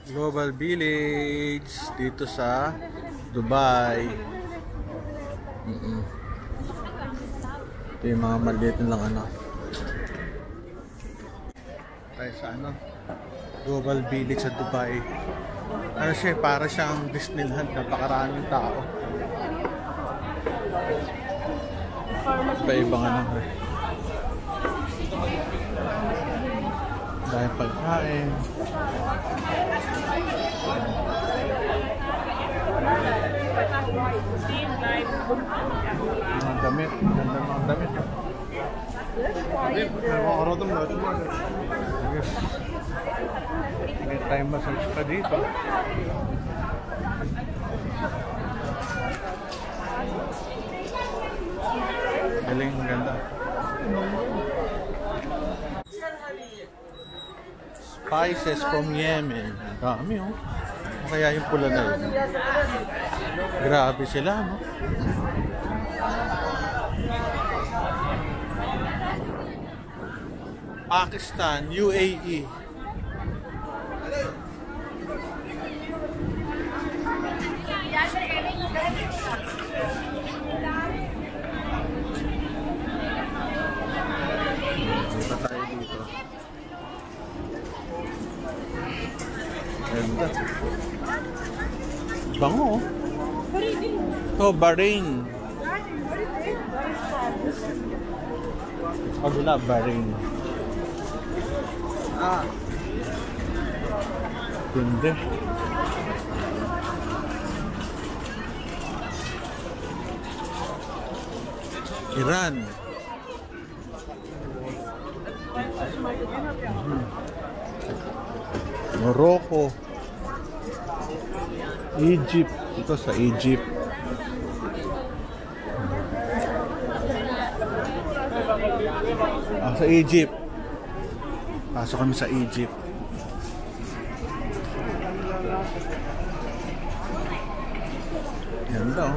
Global Village dito sa Dubai. Ito yung mga maliit lang ano. Tayo sa ano, Global Village sa Dubai. Ano siya, para siyang Disneyland, napakaraming tao. Iba-ibang ano. Dahil pagkain. Mga damit, ganda mga damit. May time massage pa dito. Galing, ganda. Spices from Yemen. Dami oh. Kaya yung pula na yun. Grabe sila, no? Pakistan, UAE. Dito tayo dito. Ganda. Bango. Oh, Bahrain. Pagula, Bahrain. Ganda. Iran. Morocco. Egypt. Ito sa Egypt. Sa Egypt. Pasok kami sa Egypt. Yan daw.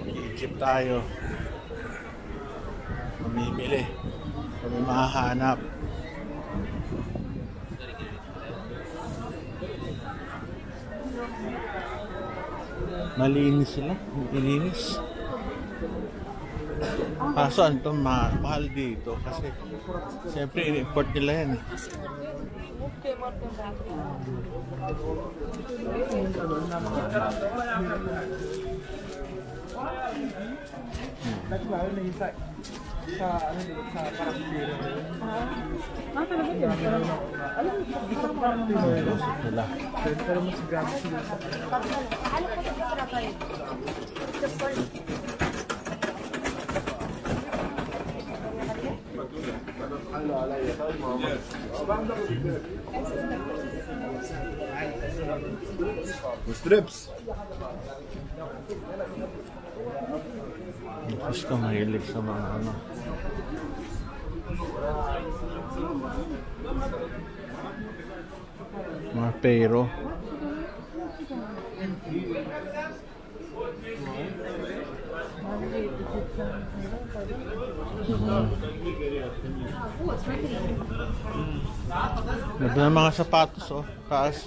Egypt tayo. Mamimili. Kami mahahanap. Malinis sila. Malinis. Kaso ano ito, mahal dito. Kasi siyempre in-import nila yan. Sa ano dito sa parang dito. Talaga yun. Alam mo, dito parang dito. Pero mas grabe sila sa alam ko sa para pa rin. Strips. Gusto mahilig sa mga ano. Mga pero. Ganda ng mga sapatos oh, taas.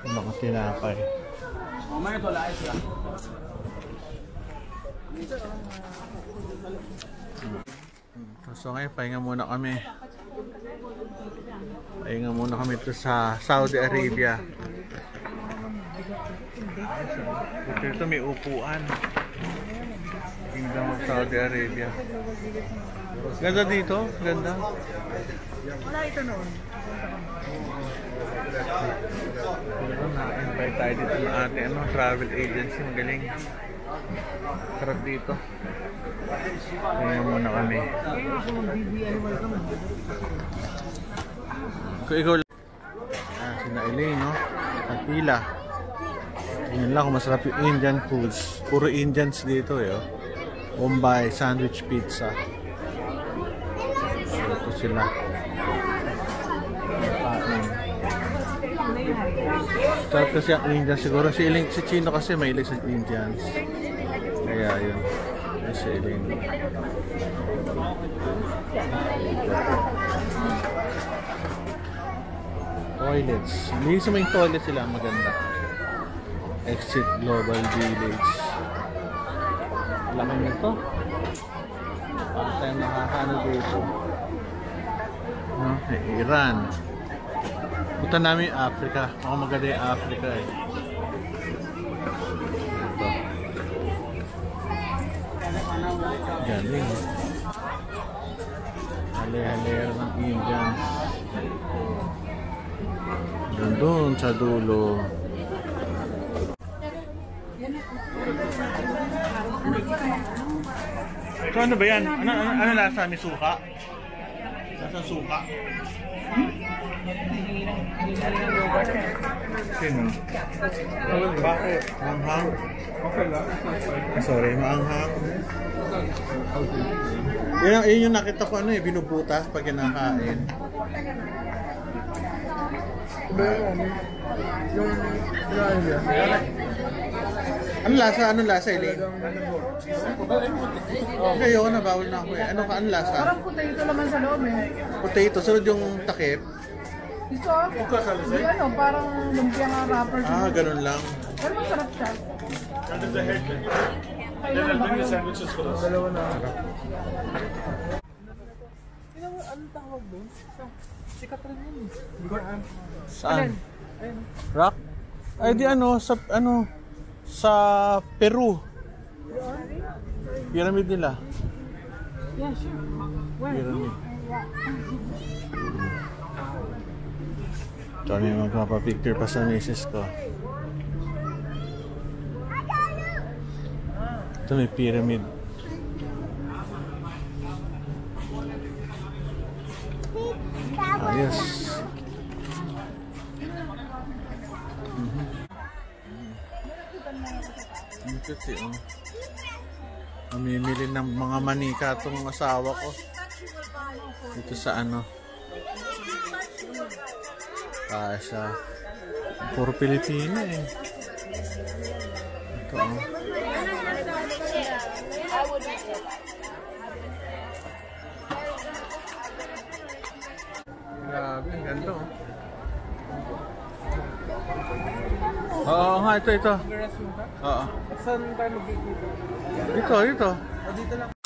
Mga tinapay. So ngayon, pahinga muna kami. Pahinga muna kami ito sa Saudi Arabia. Dito may upuan. Kingdom of Saudi Arabia. Ganda dito, ganda. Wala ito noon. Pero na-invite tayo dito ng ating travel agency. Magaling. Sarap dito. Kaya muna kami. Kung ikaw lang. Sina Elaine, no? At pila. Yun lang kung masarap yung Indian foods. Puro Indians dito eh. Bombay, sandwich pizza. Ito sila. Shout kasi ang Indian siguro. Si Chino kasi mahilig sa Indians. Kaya yun. Si Iling. Toilets. Hindi sa may toilet sila maganda. Exit Global Village. Laki nito. Parang tayo nakakano dito. Iran. Punta namin Africa. Ako maganda yung Africa eh. Ito. Galing. Hali-halera ng Indians. Doon sa dulo. So ano ba yan? Ano lasa? May suka? Lasa suka? Sino? Bakit? Maanghang? Okay lang. Sorry, maanghang. Yun yung nakita ko ano eh, binubutas pag kinakain. Yung kinain niya. Ano lasa? Anong lasa, Elaine? Okay, ayoko na, bawal na ako eh. Ano lasa? Parang potato naman sa loob eh. Potato, sunod yung takip. Ito hindi ano, parang lumpia nga wrapper. Ganun lang. Pero masarap siya. Kailangan ba kayo? Dalawa na. Ano tawag doon? Sikat rin yun eh. Saan? Rock? Ay di sa Peru. Pyramid nila. Yeah, sure. Where? Pyramid. Ito may magpapapicture pa sa misis ko. Ito may pyramid. Ayos. Ito si mamimili ng mga manika itong asawa ko. Dito sa Kasha. Puro Pilipino eh. Ito Grabe, ang ganda Oo nga, ito. Oo. Saan tayo magkikita? Ito. Dito lang.